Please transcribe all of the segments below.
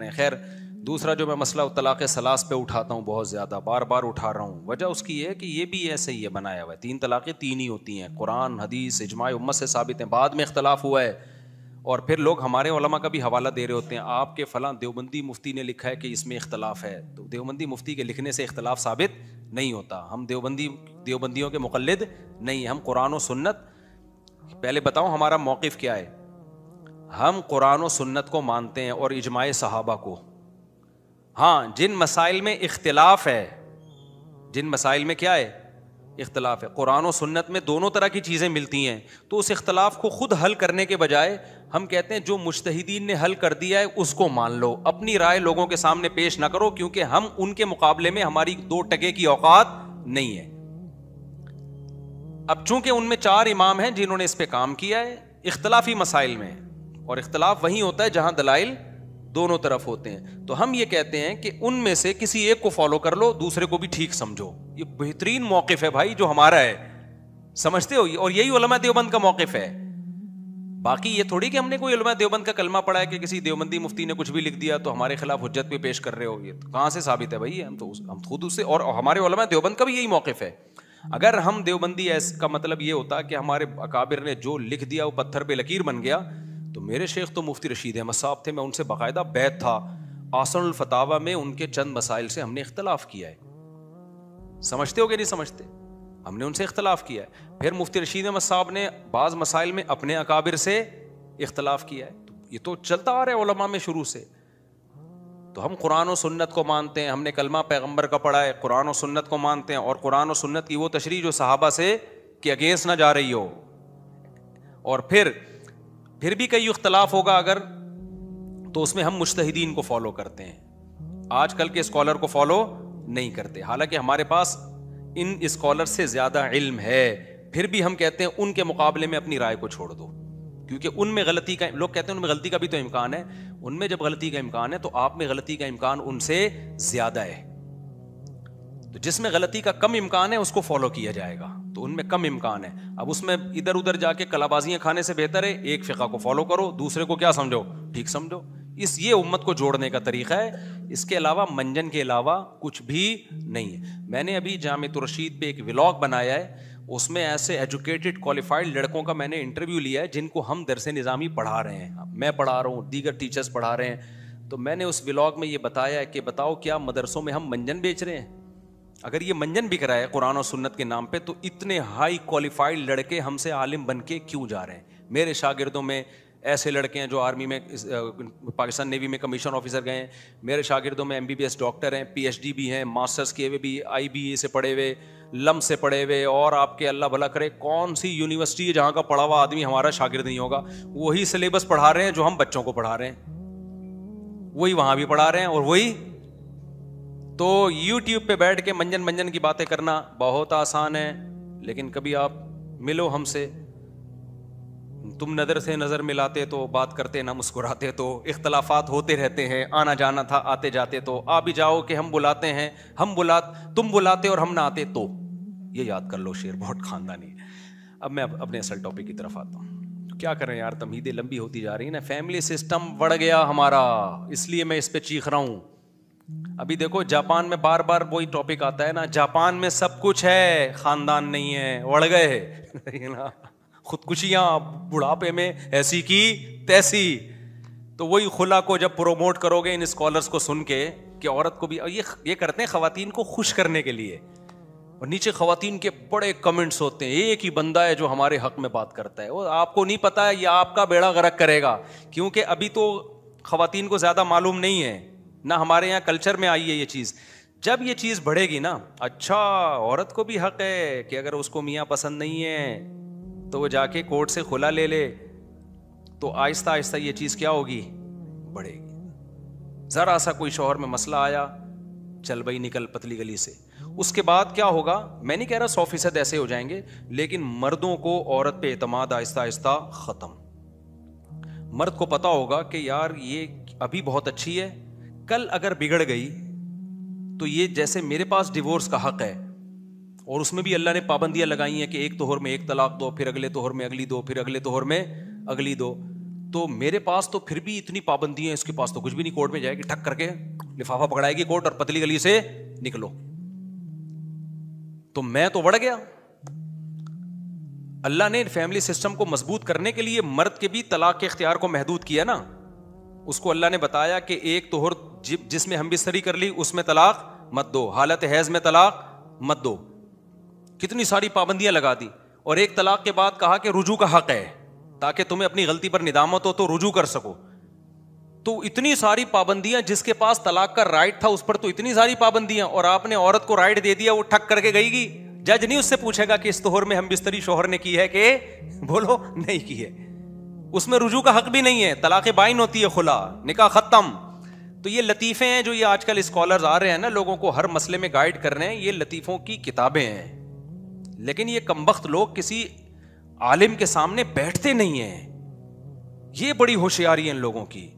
ہیں. خیر دوسرا جو میں مسئلہ طلاق ثلاث پہ اٹھاتا ہوں بہت زیادہ بار بار اٹھا رہا ہوں, وجہ اس کی یہ ہے کہ یہ بھی ایسے ہی ہے بنایا ہوا ہے. 3 طلاقیں 3 ہی ہوتی ہیں, قرآن حدیث اجماع امت سے ثابت ہیں, بعد میں اختلاف ہوا ہے اور پھر لوگ ہمارے علماء کا بھی حوالہ دے رہے ہوتے ہیں, آپ کے فلاں دیوبندی مفتی نے لکھا ہے کہ اس میں اختلاف ہے. تو دیوبندی مفتی کے لکھنے سے اختلاف ثابت نہیں ہوتا. ہم دیوبندیوں کے مقلد نہیں, ہم قرآن و سنت. پہلے بتاؤں ہمارا موقف کیا ہے. ہم قرآن و سنت کو مانتے ہیں اور اجماع صحابہ کو. ہاں جن مسائل میں اختلاف ہے, جن مسائل میں کیا ہے اختلاف ہے, قرآن و سنت میں دونوں طرح کی چیزیں ملتی ہیں, تو اس اختلاف کو خود حل کرنے کے بجائے ہم کہتے ہیں جو مجتہدین نے حل کر دیا ہے اس کو مان لو, اپنی رائے لوگوں کے سامنے پیش نہ کرو, کیونکہ ہم ان کے مقابلے میں ہماری 2 ٹکے کی اوقات نہیں ہے. اب چونکہ ان میں 4 امام ہیں جنہوں نے اس پہ کام کیا ہے اختلافی مسائل میں, اور اختلاف وہیں ہوتا ہے جہاں دلائل دونوں طرف ہوتے ہیں. تو ہم یہ کہتے ہیں کہ ان میں سے کسی ایک کو فالو کر لو, دوسرے کو بھی ٹھیک سمجھو. یہ بہترین موقف ہے بھائی جو ہمارا ہے, سمجھتے ہو, اور یہی علماء دیوبند کا موقف ہے. باقی یہ تھوڑی کہ ہم نے کوئی علماء دیوبند کا کلمہ پڑھا ہے کہ کسی دیوبندی مفتی نے کچھ بھی لکھ دیا تو ہمارے خلاف حجت پہ پیش کر رہے ہو. یہ کہاں سے ثابت ہے بھائی؟ ہم خود اس سے, اور ہمارے علماء دیوبند کا بھی یہی موقف ہے. اگر ہم دیوبندی کا مطلب یہ ہوتا کہ ہمارے اکابر نے جو لکھ دیا وہ پتھر پہ لکیر بن گیا, تو میرے شیخ تو مفتی رشید احمد صاحب تھے, میں ان سے باقاعدہ بیعت تھا. آسن الفتاوی میں ان کے چند مسائل سے ہم نے اختلاف کیا ہے. سمجھتے ہو کہ نہیں سمجھتے؟ ہم نے ان سے اختلاف کیا ہے. پھر مفتی رشید احمد صاحب نے بعض مسائل میں اپنے اکابر سے اختلاف کیا ہے. یہ تو چلتا آ رہا ہے علماء میں شروع سے. تو ہم قرآن و سنت کو مانتے ہیں, ہم نے کلمہ پیغمبر کا پڑھا ہے, قرآن و سنت کو مانتے ہیں, اور قرآن و سنت کی وہ تشریح جو صحابہ سے کے اگینسٹ نہ جا رہی ہو. اور پھر بھی کئی اختلاف ہوگا اگر, تو اس میں ہم مجتہدین کو فالو کرتے ہیں, آج کل کے اسکالر کو فالو نہیں کرتے. حالانکہ ہمارے پاس ان اسکالر سے زیادہ علم ہے, پھر بھی ہم کہتے ہیں ان کے مقابلے میں اپنی رائے کو چھوڑ دو, کیونکہ ان میں غلطی کا, لوگ کہتے ہیں ان میں غلطی کا بھی تو امکان ہے. ان میں جب غلطی کا امکان ہے تو آپ میں غلطی کا امکان ان سے زیادہ ہے. تو جس میں غلطی کا کم امکان ہے اس کو فالو کیا جائے گا, تو ان میں کم امکان ہے. اب اس میں ادھر ادھر جا کے کلابازیاں کھانے سے بہتر ہے ایک فقہ کو فالو کرو, دوسرے کو کیا سمجھو, ٹھیک سمجھو. یہ امت کو جوڑنے کا طریقہ ہے, اس کے علاوہ منجن کے علاوہ کچھ بھی نہیں ہے. میں نے ابھی جامعۃ الرشید پہ ایک ولاگ بنایا ہے, اس میں ایسے ایجوکیٹڈ کوالیفائڈ لڑکوں کا میں نے انٹرویو لیا ہے جن کو ہم درس نظامی پڑھا رہے ہیں, میں پڑھا رہا ہوں, دیگر ٹیچرز پڑھا رہے ہیں. تو میں نے اس ولاگ میں یہ بتایا ہے کہ بتاؤ کیا مدرسوں میں ہم منجن بیچ رہے ہیں؟ اگر یہ منجن بک رہا ہے قرآن و سنت کے نام پہ, تو اتنے ہائی کوالیفائڈ لڑکے ہم سے عالم بن کے کیوں جا رہے ہیں؟ میرے شاگردوں میں ایسے لڑکے ہیں جو آرمی میں, پاکستان نیوی میں کمیشن آفیسر گئے ہیں. میرے شاگردوں میں MBBS ڈاکٹر ہیں, PhD بھی ہیں, ماسٹرز کیے ہوئے بھی, IBA سے پڑھے ہوئے, لم سے پڑھے ہوئے, اور آپ کے اللہ بھلا کرے کون سی یونیورسٹی ہے جہاں کا پڑھا ہوا آدمی ہمارا شاگرد نہیں ہوگا. وہی سلیبس پڑھا رہے ہیں جو ہم بچوں کو پڑھا رہے ہیں, وہی وہاں بھی پڑھا رہے ہیں, اور وہی. تو YouTube پہ بیٹھ کے منجن کی باتیں کرنا بہت آسان ہے, لیکن کبھی آپ ملو ہم سے, تم نظر سے نظر ملاتے تو بات کرتے نہ مسکراتے, تو اختلافات ہوتے رہتے ہیں, آنا جانا تھا آتے جاتے, تو آ بھی جاؤ کہ ہم بلاتے ہیں, تم بلاتے اور ہم نہ آتے, تو یہ یاد کر لو, شعر بہت خاندانی ہے. اب میں اپنے اصل ٹاپک کی طرف آتا ہوں. کیا کریں یار, تمہیدیں لمبی ہوتی جا رہی ہیں نا, فیملی سسٹم بڑھ گیا ہمارا, اس لیے میں اس پہ چیخ رہا ہوں. ابھی دیکھو جاپان میں بار بار وہی ٹاپک آتا ہے نا, جاپان میں سب کچھ ہے, خاندان نہیں ہے, اڑ گئے خودکشیاں بڑھاپے میں ایسی کی تیسی. تو وہی خلا کو جب پروموٹ کرو گے ان اسکالرس کو سن کے کہ عورت کو بھی, یہ کرتے ہیں خواتین کو خوش کرنے کے لیے, اور نیچے خواتین کے بڑے کمنٹس ہوتے ہیں, ایک ہی بندہ ہے جو ہمارے حق میں بات کرتا ہے. وہ آپ کو نہیں پتا ہے, یہ آپ کا بیڑا غرق کرے گا, کیونکہ ابھی تو خواتین کو زیادہ معلوم نہیں ہے, نہ ہمارے یہاں کلچر میں آئی ہے یہ چیز. جب یہ چیز بڑھے گی نا, اچھا عورت کو بھی حق ہے کہ اگر اس کو میاں پسند نہیں ہے تو وہ جا کے کورٹ سے خلا لے لے, تو آہستہ آہستہ یہ چیز کیا ہوگی, بڑھے گی. ذرا سا کوئی شوہر میں مسئلہ آیا, چل بھائی نکل پتلی گلی سے. اس کے بعد کیا ہوگا, میں نہیں کہہ رہا 100% ایسے ہو جائیں گے, لیکن مردوں کو عورت پہ اعتماد آہستہ آہستہ ختم. مرد کو پتا ہوگا کہ یار یہ ابھی بہت اچھی ہے, کل اگر بگڑ گئی تو یہ جیسے میرے پاس ڈیورس کا حق ہے, اور اس میں بھی اللہ نے پابندیاں لگائی ہیں کہ ایک طہر میں ایک طلاق دو, پھر اگلے طہر میں اگلی دو, پھر اگلے طہر میں اگلی دو. تو میرے پاس تو پھر بھی اتنی پابندی ہیں, اس کے پاس تو کچھ بھی نہیں, کورٹ میں جائے گی ٹھک کر کے لفافہ پکڑائے گی کورٹ اور پتلی گلی سے نکلو. تو میں تو بڑھ گیا. اللہ نے فیملی سسٹم کو مضبوط کرنے کے لیے مرد کے بھی طلاق کے اختیار کو محدود کیا نا. اس کو اللہ نے بتایا کہ ایک طہر جس میں ہم بستری کر لی اس میں طلاق مت دو, حالت حیض میں طلاق مت دو. کتنی ساری پابندیاں لگا دی. اور ایک طلاق کے بعد کہا کہ رجوع کا حق ہے تاکہ تمہیں اپنی غلطی پر ندامت ہو تو رجوع کر سکو. تو اتنی ساری پابندیاں, جس کے پاس طلاق کا رائٹ تھا اس پر تو اتنی ساری پابندیاں, اور آپ نے عورت کو رائٹ دے دیا, وہ ٹھک کر کے گئی گی. جج نہیں اس سے پوچھے گا کہ اس طہر میں ہم بستری شوہر نے کی ہے کہ بولو نہیں کی ہے. اس میں رجوع کا حق بھی نہیں ہے, طلاق بائن ہوتی ہے, خلا, نکاح ختم. تو یہ لطیفے ہیں جو یہ آج کل اسکالرز آ رہے ہیں نا لوگوں کو ہر مسئلے میں گائیڈ کر رہے ہیں, یہ لطیفوں کی کتابیں ہیں. لیکن یہ کمبخت لوگ کسی عالم کے سامنے بیٹھتے نہیں ہیں. یہ بڑی ہوشیاری ہے ان لوگوں کی.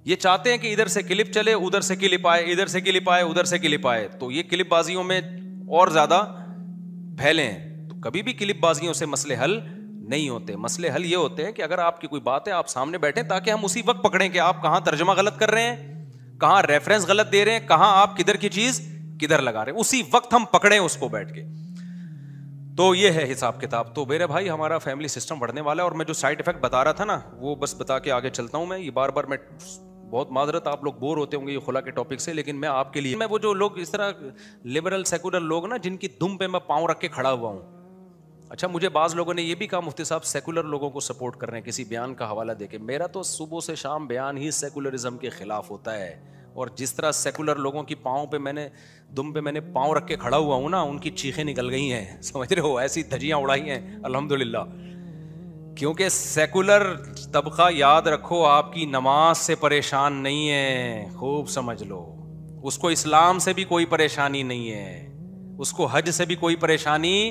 یہ چاہتے ہیں کہ ادھر سے کلپ چلے, ادھر سے کلپ آئے, ادھر سے کلپ آئے, ادھر سے کلپ آئے. تو یہ کلپ بازیوں میں اور زیادہ پھیلے ہیں. تو کبھی بھی کلپ بازیوں سے مسئلے حل نہیں ہوتے. مسئلے حل یہ ہوتے ہیں کہ اگر آپ کی کوئی بات ہے آپ سامنے بیٹھیں تاکہ ہم اسی وقت پکڑیں کہ آپ کہاں ترجمہ غلط کر رہے ہیں, کہاں ریفرنس غلط دے رہے ہیں, کہاں آپ کدھر کی چیز کدھر لگا رہے ہیں, اسی وقت ہم پکڑیں اس کو بیٹھ کے. تو یہ ہے حساب کتاب. تو میرے بھائی ہمارا فیملی سسٹم بڑھنے والا ہے. اور میں جو سائڈ افیکٹ بتا رہا تھا نا وہ بس بتا کے آگے چلتا ہوں. میں یہ بار بار میں بہت معذرت, آپ لوگ بور ہوتے ہوں گے یہ خلا کے ٹاپک سے, لیکن میں آپ کے لیے, میں وہ جو لوگ اس طرح لبرل سیکولر لوگ نا جن کی دم پہ میں پاؤں رکھ کے کھڑا ہوا ہوں. اچھا مجھے بعض لوگوں نے یہ بھی کہا مفتی صاحب سیکولر لوگوں کو سپورٹ کر رہے ہیں کسی بیان کا حوالہ دے کے. میرا تو صبح سے شام بیان ہی سیکولرزم کے خلاف ہوتا ہے. اور جس طرح سیکولر لوگوں کی پاؤں پہ میں نے دم پہ میں نے پاؤں رکھ کے کھڑا ہوا ہوں نا, ان کی چیخیں نکل گئی ہیں, سمجھ رہے ہو, ایسی دھجیاں اڑائی ہیں الحمدللہ. کیونکہ سیکولر طبقہ یاد رکھو آپ کی نماز سے پریشان نہیں ہے, خوب سمجھ لو. اس کو اسلام سے بھی کوئی پریشانی نہیں ہے, اس کو حج سے بھی کوئی پریشانی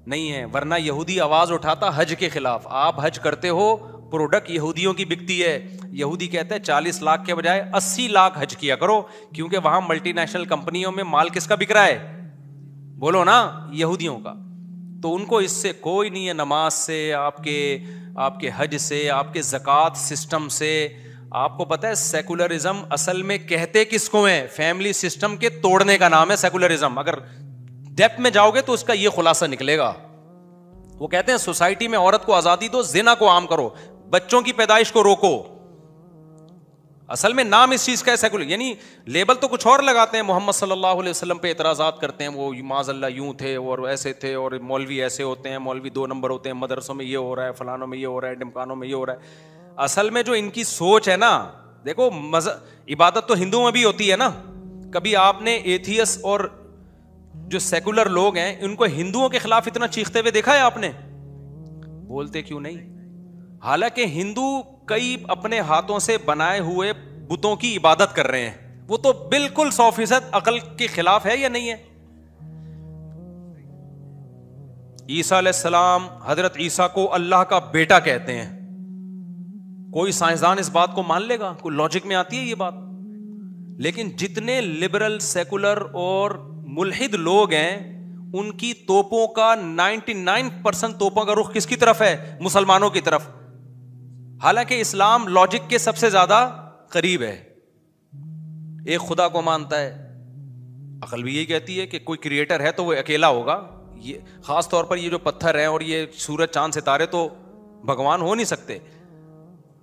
نہیں ہے. ورنہ یہودی آواز اٹھاتا حج کے خلاف, آپ حج کرتے ہو پروڈکٹ یہودیوں کی بکتی ہے. یہودی کہتے ہیں 40 لاکھ کے بجائے 80 لاکھ حج کیا کرو, کیونکہ وہاں ملٹی نیشنل کمپنیوں میں مال کس کا بک رہا ہے, بولو نا, یہودیوں کا. تو ان کو اس سے کوئی نہیں ہے, نماز سے, آپ کے حج سے, آپ کے زکوٰۃ سسٹم سے. آپ کو پتہ ہے سیکولرزم اصل میں کہتے کس کو ہے, فیملی سسٹم کے توڑنے کا نام ہے سیکولرزم. اگر ڈیپتھ میں جاؤ گے تو اس کا یہ خلاصہ نکلے گا. وہ کہتے ہیں سوسائٹی میں عورت کو آزادی دو, زنا کو عام کرو, بچوں کی پیدائش کو روکو. اصل میں نام اس چیز کا ہے سیکولر, یعنی لیبل تو کچھ اور لگاتے ہیں. محمد صلی اللہ علیہ وسلم پہ اعتراضات کرتے ہیں, وہ معاذ اللہ یوں تھے اور ایسے تھے, اور مولوی ایسے ہوتے ہیں, مولوی 2 نمبر ہوتے ہیں, مدرسوں میں یہ ہو رہا ہے, فلانوں میں یہ ہو رہا ہے, ڈمکانوں میں یہ ہو رہا ہے. اصل میں جو ان کی سوچ ہے نا, دیکھو عبادت تو ہندوؤں میں بھی ہوتی ہے نا. کبھی آپ نے ایتھیس اور جو سیکولر لوگ ہیں ان کو ہندوؤں کے خلاف اتنا چیختے ہوئے دیکھا ہے آپ نے؟ بولتے کیوں نہیں؟ حالانکہ ہندو کئی اپنے ہاتھوں سے بنائے ہوئے بتوں کی عبادت کر رہے ہیں, وہ تو بالکل 100% عقل کے خلاف ہے یا نہیں ہے؟ عیسیٰ علیہ السلام, حضرت عیسیٰ کو اللہ کا بیٹا کہتے ہیں. کوئی سائنسدان اس بات کو مان لے گا؟ کوئی لاجک میں آتی ہے یہ بات؟ لیکن جتنے لبرل سیکولر اور ملحد لوگ ہیں ان کی توپوں کا 99% توپوں کا رخ کس کی طرف ہے؟ مسلمانوں کی طرف. حالانکہ اسلام لاجک کے سب سے زیادہ قریب ہے. ایک خدا کو مانتا ہے, عقل بھی یہی کہتی ہے کہ کوئی کریٹر ہے تو وہ اکیلا ہوگا. یہ خاص طور پر یہ جو پتھر ہیں اور یہ سورج چاند ستارے تو بھگوان ہو نہیں سکتے.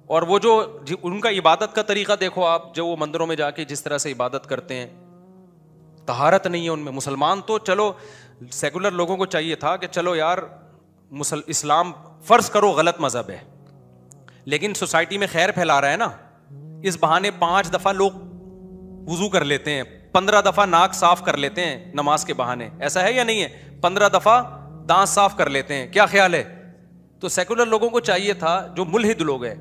اور وہ جو ان کا عبادت کا طریقہ دیکھو آپ, جو وہ مندروں میں جا کے جس طرح سے عبادت کرتے ہیں, طہارت نہیں ہے ان میں. مسلمان تو چلو سیکولر لوگوں کو چاہیے تھا کہ چلو یار اسلام فرض کرو غلط مذہب ہے, لیکن سوسائٹی میں خیر پھیلا رہا ہے نا, اس بہانے 5 دفعہ لوگ وضو کر لیتے ہیں, 15 دفعہ ناک صاف کر لیتے ہیں نماز کے بہانے, ایسا ہے یا نہیں ہے؟ 15 دفعہ دانت صاف کر لیتے ہیں. کیا خیال ہے؟ تو سیکولر لوگوں کو چاہیے تھا, جو ملحد لوگ ہیں,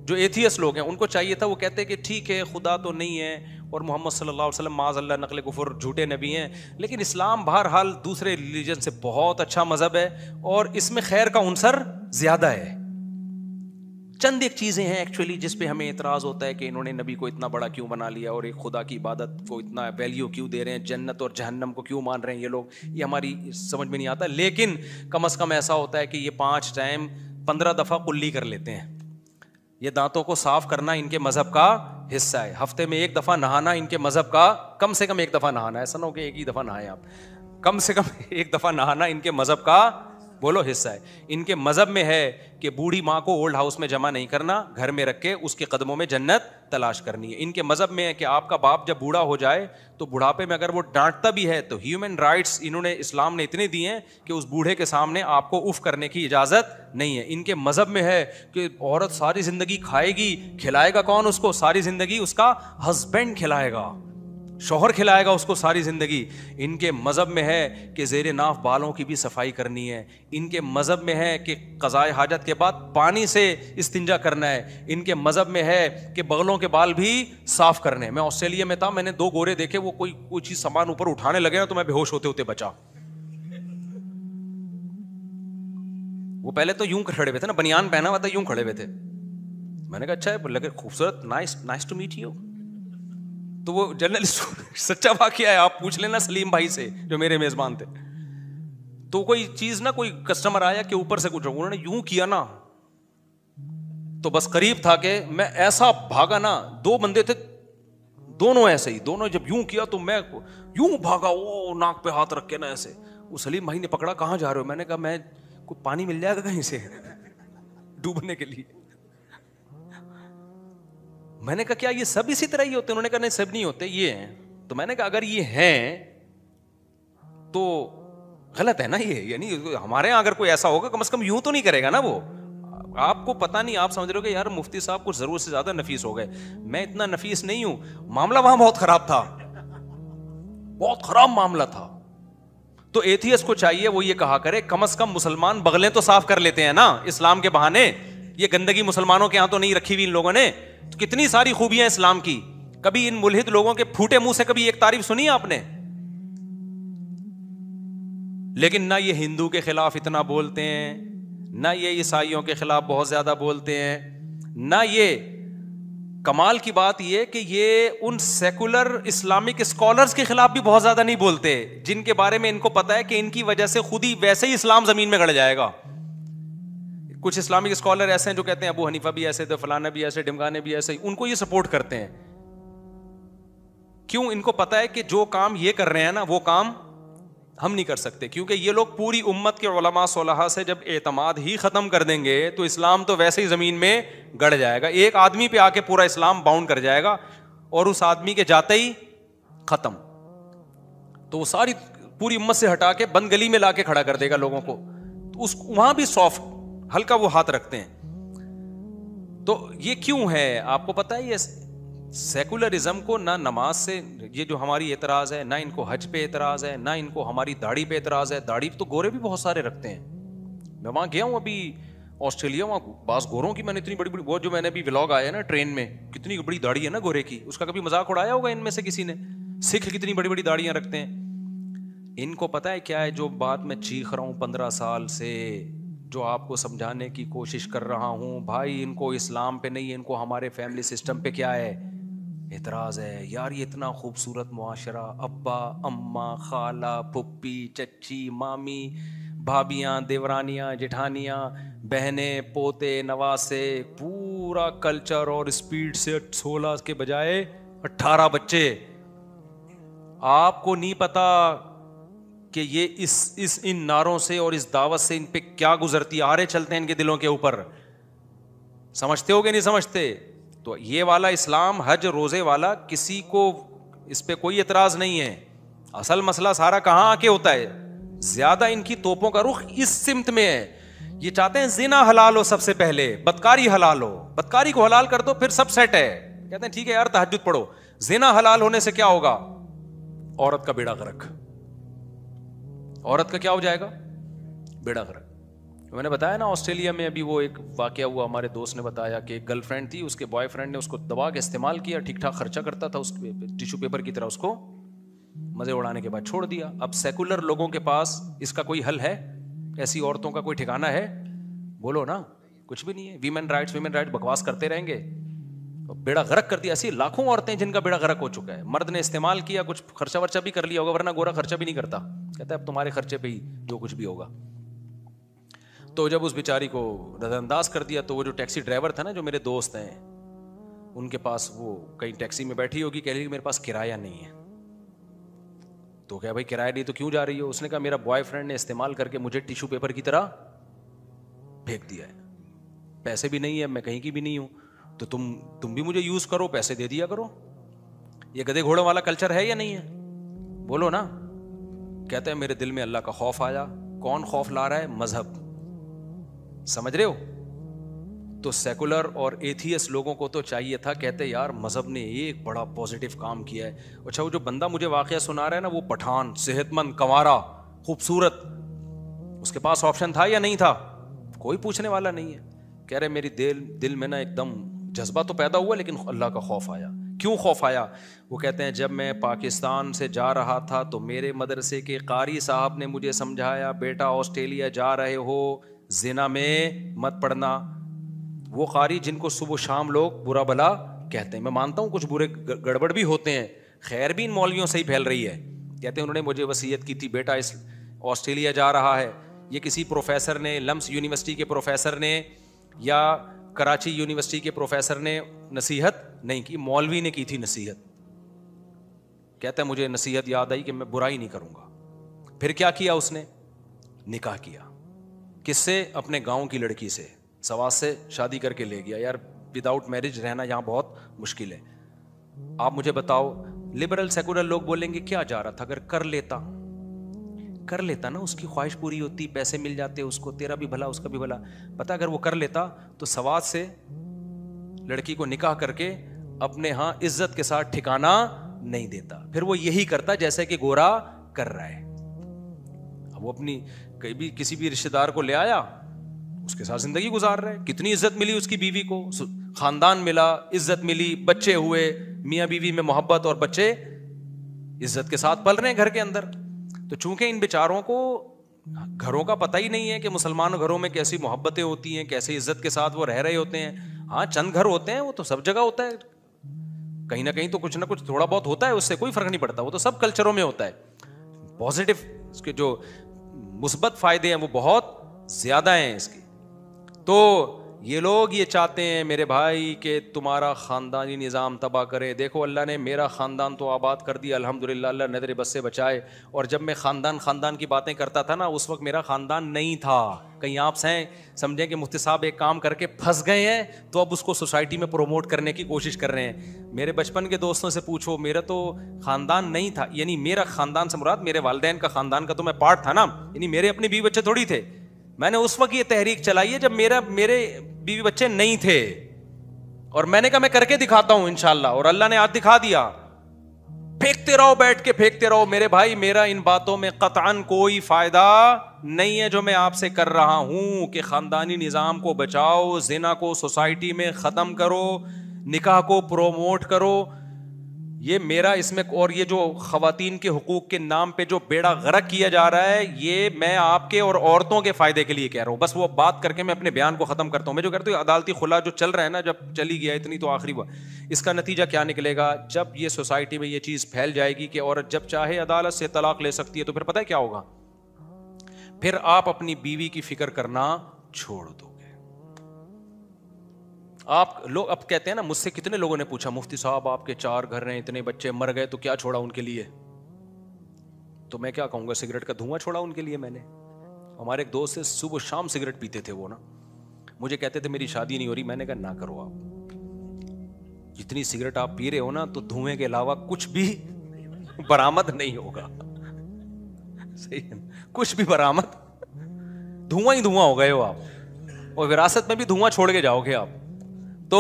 جو ایتھیس لوگ ہیں, ان کو چاہیے تھا, وہ کہتے ہیں کہ ٹھیک ہے خدا تو نہیں ہے اور محمد صلی اللہ علیہ وسلم معاذ اللہ نقل کفر جھوٹے نبی ہیں, لیکن اسلام بہرحال دوسرے ریلیجن سے بہت اچھا مذہب ہے اور اس میں خیر کا عنصر زیادہ ہے. چند ایک چیزیں ہیں ایکچولی جس پہ ہمیں اعتراض ہوتا ہے کہ انہوں نے نبی کو اتنا بڑا کیوں بنا لیا اور ایک خدا کی عبادت کو اتنا ویلیو کیوں دے رہے ہیں, جنت اور جہنم کو کیوں مان رہے ہیں یہ لوگ, یہ ہماری سمجھ میں نہیں آتا. لیکن کم از کم ایسا ہوتا ہے کہ یہ 5 ٹائم 15 دفعہ کلی کر لیتے ہیں. یہ دانتوں کو صاف کرنا ان کے مذہب کا حصہ ہے. ہفتے میں 1 دفعہ نہانا ان کے مذہب کا, کم سے کم 1 دفعہ نہانا, ایسا نہ ہو کہ 1 ہی دفعہ نہائے آپ, کم سے کم 1 دفعہ نہانا ان کے مذہب کا بولو حصہ ہے. ان کے مذہب میں ہے کہ بوڑھی ماں کو اولڈ ہاؤس میں جمع نہیں کرنا, گھر میں رکھ کے اس کے قدموں میں جنت تلاش کرنی ہے. ان کے مذہب میں ہے کہ آپ کا باپ جب بوڑھا ہو جائے تو بڑھاپے میں اگر وہ ڈانٹتا بھی ہے تو ہیومن رائٹس انہوں نے اسلام نے اتنے دیے ہیں کہ اس بوڑھے کے سامنے آپ کو اف کرنے کی اجازت نہیں ہے. ان کے مذہب میں ہے کہ عورت ساری زندگی کھائے گی, کھلائے گا کون اس کو, ساری زندگی اس کا ہسبینڈ کھلائے گا, شوہر کھلائے گا اس کو ساری زندگی. ان کے مذہب میں ہے کہ زیر ناف بالوں کی بھی صفائی کرنی ہے. ان کے مذہب میں ہے کہ قضائے حاجت کے بعد پانی سے استنجا کرنا ہے. ان کے مذہب میں ہے کہ بغلوں کے بال بھی صاف کرنے ہیں. میں آسٹریلیا میں تھا, میں نے 2 گورے دیکھے, وہ کوئی چیز سامان اوپر اٹھانے لگے نا تو میں بے ہوش ہوتے ہوتے بچا. وہ پہلے تو یوں کھڑے ہوئے تھے نا, بنیان پہنا ہوا تھا, یوں کھڑے ہوئے تھے. میں نے کہا اچھا ہے, لگے خوبصورت, نائس ٹو میٹ یو. تو وہ جنرل سچا واقعہ ہے, آپ پوچھ لینا سلیم بھائی سے جو میرے میزبان تھے. تو کوئی چیز نا, کوئی کسٹمر آیا کہ اوپر سے کچھ, انہوں نے یوں کیا نا تو بس قریب تھا کہ میں ایسا بھاگا نا, 2 بندے تھے دونوں ایسے ہی, دونوں جب یوں کیا تو میں یوں بھاگا, وہ ناک پہ ہاتھ رکھ کے نا ایسے. وہ سلیم بھائی نے پکڑا, کہاں جا رہے ہو؟ میں نے کہا میں کوئی پانی مل جائے گا کہیں سے ڈوبنے کے لیے. میں نے کہا کیا یہ سب اسی طرح ہی ہوتے ہیں؟ انہوں نے کہا نہیں سب نہیں ہوتے, یہ ہیں. تو میں نے کہا اگر یہ ہیں تو غلط ہے نا یہ, یعنی ہمارے یہاں اگر کوئی ایسا ہوگا کم از کم یوں تو نہیں کرے گا نا وہ. آپ کو پتا نہیں, آپ سمجھ رہے ہو کہ یار مفتی صاحب کچھ ضرورت سے زیادہ نفیس ہو گئے. میں اتنا نفیس نہیں ہوں, معاملہ وہاں بہت خراب تھا, بہت خراب معاملہ تھا. تو ایتھیسٹ کو چاہیے وہ یہ کہا کرے کم از کم مسلمان بغلیں تو صاف کر لیتے ہیں نا اسلام کے بہانے. یہ گندگی مسلمانوں کے یہاں تو نہیں رکھی ہوئی ان لوگوں نے. تو کتنی ساری خوبیاں اسلام کی, کبھی ان ملحد لوگوں کے پھوٹے منہ سے کبھی ایک تعریف سنی آپ نے؟ لیکن نہ یہ ہندو کے خلاف اتنا بولتے ہیں, نہ یہ عیسائیوں کے خلاف بہت زیادہ بولتے ہیں, نہ یہ. کمال کی بات یہ کہ یہ ان سیکولر اسلامک اسکالرز کے خلاف بھی بہت زیادہ نہیں بولتے, جن کے بارے میں ان کو پتا ہے کہ ان کی وجہ سے خود ہی ویسے ہی اسلام زمین میں گڑ جائے گا. کچھ اسلامک اسکالر ایسے ہیں جو کہتے ہیں ابو حنیفہ بھی ایسے تھے, فلانا بھی ایسے, ڈمگانے بھی ایسے, ان کو یہ سپورٹ کرتے ہیں. کیوں؟ ان کو پتا ہے کہ جو کام یہ کر رہے ہیں نا وہ کام ہم نہیں کر سکتے, کیونکہ یہ لوگ پوری امت کے علماء صلحاء سے جب اعتماد ہی ختم کر دیں گے تو اسلام تو ویسے ہی زمین میں گڑ جائے گا. ایک آدمی پہ آ کے پورا اسلام باؤنڈ کر جائے گا اور اس آدمی کے جاتے ہی ختم. تو وہ ساری پوری امت سے ہٹا کے بند گلی میں لا کے کھڑا کر دے گا لوگوں کو. تو اس وہاں بھی سافٹ ہلکا وہ ہاتھ رکھتے ہیں. تو یہ کیوں ہے آپ کو پتا ہے؟ یہ سیکولرزم کو نہ نماز سے, یہ جو ہماری اعتراض ہے, نہ ان کو حج پہ اعتراض ہے, نہ ان کو ہماری داڑھی پہ اعتراض ہے. داڑھی تو گورے بھی بہت سارے رکھتے ہیں. میں وہاں گیا ہوں ابھی آسٹریلیا, وہاں بعض گوروں کی میں نے اتنی بڑی بڑی, وہ جو میں نے ابھی ولاگ آیا نا ٹرین میں, کتنی بڑی داڑھی ہے نا گورے کی, اس کا کبھی مذاق اڑایا ہوگا ان میں سے کسی نے؟ سکھ کتنی بڑی بڑی داڑیاں رکھتے ہیں. ان کو پتا ہے کیا ہے جو بات میں چیخ رہا ہوں 15 سال سے, جو آپ کو سمجھانے کی کوشش کر رہا ہوں بھائی, ان کو اسلام پہ نہیں, ان کو ہمارے فیملی سسٹم پہ کیا ہے اعتراض ہے. یار یہ اتنا خوبصورت معاشرہ, ابا اماں خالہ پھپھی چچی مامی بھابیاں دیورانیاں جٹھانیاں بہنیں پوتے نواسے, پورا کلچر, اور اسپیڈ سے 16 کے بجائے 18 بچے. آپ کو نہیں پتا کہ یہ ان نعروں سے اور اس دعوت سے ان پہ کیا گزرتی آرے چلتے ہیں ان کے دلوں کے اوپر. سمجھتے ہو کہ نہیں سمجھتے؟ تو یہ والا اسلام حج روزے والا کسی کو اس پہ کوئی اعتراض نہیں ہے. اصل مسئلہ سارا کہاں آ کے ہوتا ہے؟ زیادہ ان کی توپوں کا رخ اس سمت میں ہے. یہ چاہتے ہیں زنا حلال ہو سب سے پہلے, بدکاری حلال ہو, بدکاری کو حلال کر دو پھر سب سیٹ ہے. کہتے ہیں ٹھیک ہے یار تہجد پڑھو, زنا حلال ہونے سے کیا ہوگا؟ عورت کا بیڑا غرق, عورت کا کیا ہو جائے گا؟ بیڑا غرق. میں نے بتایا نا آسٹریلیا میں ابھی وہ ایک واقعہ ہوا, ہمارے دوست نے بتایا کہ ایک گرل فرینڈ تھی, اس کے بوائے فرینڈ نے اس کو دبا کے استعمال کیا, ٹھیک ٹھاک خرچہ کرتا تھا, اس ٹیشو پیپر کی طرح اس کو مزے اڑانے کے بعد چھوڑ دیا. اب سیکولر لوگوں کے پاس اس کا کوئی حل ہے؟ ایسی عورتوں کا کوئی ٹھکانہ ہے؟ بولو نا, کچھ بھی نہیں ہے. ویمن رائٹس بکواس کرتے رہیں گے, بیڑا غرق کر دیا. ایسی لاکھوں عورتیں جن کا بیڑا غرق ہو چکا ہے. مرد نے استعمال کیا, کچھ خرچہ ورچہ بھی کر لیا ہوگا, ورنہ گورا خرچہ بھی نہیں کرتا, کہتا ہے اب تمہارے خرچے پہ ہی جو کچھ بھی ہوگا. تو جب اس بیچاری کو نظر انداز کر دیا تو وہ جو ٹیکسی ڈرائیور تھا نا, جو میرے دوست ہیں, ان کے پاس وہ کہیں ٹیکسی میں بیٹھی ہوگی, کہہ رہی کہ میرے پاس کرایہ نہیں ہے. تو کیا بھائی کرایہ نہیں تو کیوں جا رہی ہو؟ اس نے کہا میرا بوائے فرینڈ نے استعمال کر کے مجھے ٹیشو پیپر کی طرح پھینک دیا ہے, پیسے بھی نہیں ہے, میں کہیں کی بھی نہیں ہوں, تو تم بھی مجھے یوز کرو, پیسے دے دیا کرو. یہ گدھے گھوڑوں والا کلچر ہے یا نہیں ہے؟ بولو نا. کہتے ہیں میرے دل میں اللہ کا خوف آیا. کون خوف لا رہا ہے؟ مذہب. سمجھ رہے ہو؟ تو سیکولر اور ایتھیس لوگوں کو تو چاہیے تھا, کہتے یار مذہب نے ایک بڑا پازیٹیو کام کیا ہے. اچھا وہ جو بندہ مجھے واقعہ سنا رہا ہے نا, وہ پٹھان, صحت مند, کنوارا, خوبصورت, اس کے پاس آپشن تھا یا نہیں تھا؟ کوئی پوچھنے والا نہیں ہے. کہہ رہے میری دل میں نا ایک دم جذبہ تو پیدا ہوا, لیکن اللہ کا خوف آیا. کیوں خوف آیا؟ وہ کہتے ہیں جب میں پاکستان سے جا رہا تھا تو میرے مدرسے کے قاری صاحب نے مجھے سمجھایا, بیٹا آسٹریلیا جا رہے ہو, زنا میں مت پڑنا. وہ قاری جن کو صبح و شام لوگ برا بلا کہتے ہیں, میں مانتا ہوں کچھ برے گڑبڑ بھی ہوتے ہیں, خیر بھی ان مولویوں سے ہی پھیل رہی ہے. کہتے ہیں انہوں نے مجھے وصیت کی تھی, بیٹا اس آسٹریلیا جا رہا ہے. یہ کسی پروفیسر نے, لمس یونیورسٹی کے پروفیسر نے یا کراچی یونیورسٹی کے پروفیسر نے نصیحت نہیں کی, مولوی نے کی تھی نصیحت. کہتا ہے مجھے نصیحت یاد آئی کہ میں برائی نہیں کروں گا. پھر کیا کیا اس نے؟ نکاح کیا. کس سے؟ اپنے گاؤں کی لڑکی سے, سواس سے شادی کر کے لے گیا. یار وداؤٹ میرج رہنا یہاں بہت مشکل ہے. آپ مجھے بتاؤ, لبرل سیکولر لوگ بولیں گے کیا جا رہا تھا, اگر کر لیتا نا, اس کی خواہش پوری ہوتی, پیسے مل جاتے اس کو, تیرا بھی بھلا اس کا بھی بھلا. پتہ اگر وہ کر لیتا تو سوات سے لڑکی کو نکاح کر کے اپنے ہاں عزت کے ساتھ ٹھکانا نہیں دیتا. پھر وہ یہی کرتا جیسے کہ گورا کر رہا ہے. اب وہ اپنی کسی بھی رشتے دار کو لے آیا, اس کے ساتھ زندگی گزار رہا ہے. کتنی عزت ملی اس کی بیوی کو, خاندان ملا, عزت ملی, بچے ہوئے, میاں بیوی میں محبت, اور بچے عزت کے ساتھ پل رہے ہیں گھر کے اندر. تو چونکہ ان بیچاروں کو گھروں کا پتہ ہی نہیں ہے کہ مسلمان گھروں میں کیسی محبتیں ہوتی ہیں, کیسے عزت کے ساتھ وہ رہ رہے ہوتے ہیں. ہاں چند گھر ہوتے ہیں, وہ تو سب جگہ ہوتا ہے, کہیں نہ کہیں تو کچھ نہ کچھ تھوڑا بہت ہوتا ہے, اس سے کوئی فرق نہیں پڑتا, وہ تو سب کلچروں میں ہوتا ہے. پازیٹیو اس کے جو مثبت فائدے ہیں وہ بہت زیادہ ہیں اس کے. تو یہ لوگ یہ چاہتے ہیں میرے بھائی کہ تمہارا خاندانی نظام تباہ کرے. دیکھو اللہ نے میرا خاندان تو آباد کر دیا الحمدللہ, اللہ نظر بس سے بچائے. اور جب میں خاندان کی باتیں کرتا تھا نا, اس وقت میرا خاندان نہیں تھا. کہیں آپ سے سمجھیں کہ مفتی صاحب ایک کام کر کے پھنس گئے ہیں تو اب اس کو سوسائٹی میں پروموٹ کرنے کی کوشش کر رہے ہیں. میرے بچپن کے دوستوں سے پوچھو, میرا تو خاندان نہیں تھا. یعنی میرا خاندان سے مراد میرے والدین کا خاندان کا تو میں پارٹ تھا نا, یعنی میرے اپنے بیوی بچے تھوڑی تھے. میں نے اس وقت یہ تحریک چلائی ہے جب میرے بیوی بچے نہیں تھے, اور میں نے کہا میں کر کے دکھاتا ہوں انشاءاللہ, اور اللہ نے آج دکھا دیا. پھینکتے رہو, بیٹھ کے پھینکتے رہو. میرے بھائی میرا ان باتوں میں قطعاً کوئی فائدہ نہیں ہے جو میں آپ سے کر رہا ہوں کہ خاندانی نظام کو بچاؤ, زنا کو سوسائٹی میں ختم کرو, نکاح کو پروموٹ کرو. یہ میرا اس میں, اور یہ جو خواتین کے حقوق کے نام پہ جو بیڑا غرق کیا جا رہا ہے, یہ میں آپ کے اور عورتوں کے فائدے کے لیے کہہ رہا ہوں. بس وہ بات کر کے میں اپنے بیان کو ختم کرتا ہوں. میں جو کہتا ہوں عدالتی خلا جو چل رہا ہے نا, جب چلی گیا اتنی تو آخری بات, اس کا نتیجہ کیا نکلے گا؟ جب یہ سوسائٹی میں یہ چیز پھیل جائے گی کہ عورت جب چاہے عدالت سے طلاق لے سکتی ہے, تو پھر پتہ ہے کیا ہوگا؟ پھر آپ اپنی بیوی کی فکر کرنا چھوڑ دو. آپ لوگ اب کہتے ہیں نا, مجھ سے کتنے لوگوں نے پوچھا مفتی صاحب آپ کے 4 گھر ہیں, اتنے بچے مر گئے, تو کیا چھوڑا ان کے لیے؟ تو میں کیا کہوں گا, سگریٹ کا دھواں چھوڑا ان کے لیے میں نے. ہمارے ایک دوست سے صبح شام سگریٹ پیتے تھے وہ نا, مجھے کہتے تھے میری شادی نہیں ہو رہی. میں نے کہا نہ کرو آپ, جتنی سگریٹ آپ پی رہے ہو نا, تو دھوئیں کے علاوہ کچھ بھی برآمد نہیں ہوگا. صحیح ہے, کچھ بھی برآمد, دھواں ہی دھواں ہو گئے ہو آپ, اور وراثت میں بھی دھواں چھوڑ کے جاؤ گے آپ, تو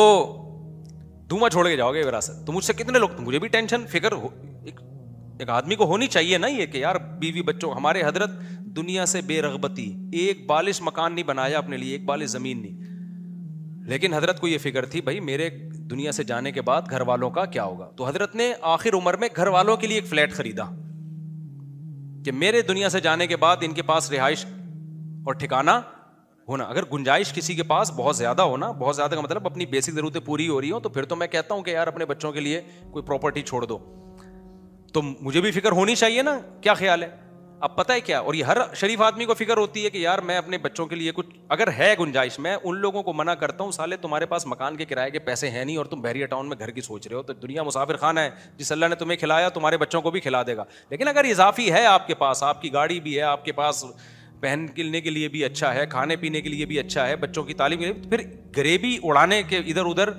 دھواں چھوڑ کے جاؤ گے وراثت. تو مجھ سے کتنے لوگ, مجھے بھی ٹینشن فکر ایک آدمی کو ہونی چاہیے نا, یہ کہ یار بیوی بچوں. ہمارے حضرت دنیا سے بے رغبتی, ایک بالش مکان نہیں بنایا اپنے لیے, ایک بالش زمین نہیں, لیکن حضرت کو یہ فکر تھی بھائی میرے دنیا سے جانے کے بعد گھر والوں کا کیا ہوگا. تو حضرت نے آخر عمر میں گھر والوں کے لیے ایک فلیٹ خریدا کہ میرے دنیا سے جانے کے بعد ان کے پاس رہائش اور ٹھکانہ ہونا. اگر گنجائش کسی کے پاس بہت زیادہ ہونا, بہت زیادہ کا مطلب اپنی بیسک ضرورتیں پوری ہو رہی ہوں, تو پھر تو میں کہتا ہوں کہ یار اپنے بچوں کے لیے کوئی پراپرٹی چھوڑ دو. تو مجھے بھی فکر ہونی چاہیے نا, کیا خیال ہے؟ اب پتہ ہے کیا, اور یہ ہر شریف آدمی کو فکر ہوتی ہے کہ یار میں اپنے بچوں کے لیے کچھ اگر ہے گنجائش, میں ان لوگوں کو منع کرتا ہوں, سالے تمہارے پاس مکان کے کرائے کے پیسے ہیں نہیں اور تم بحریہ ٹاؤن میں گھر کی سوچ رہے ہو, تو دنیا مسافر خانہ ہے, جس اللہ نے تمہیں کھلایا تمہارے بچوں کو بھی کھلا دے گا. لیکن اگر اضافی ہے آپ کے پاس, آپ کی گاڑی بھی ہے, آپ کے پاس پہننے کے لیے بھی اچھا ہے, کھانے پینے کے لیے بھی اچھا ہے, بچوں کی تعلیم کے لیے, پھر غریبی اڑانے کے ادھر ادھر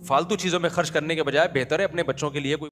فالتو چیزوں میں خرچ کرنے کے بجائے بہتر ہے اپنے بچوں کے لیے کوئی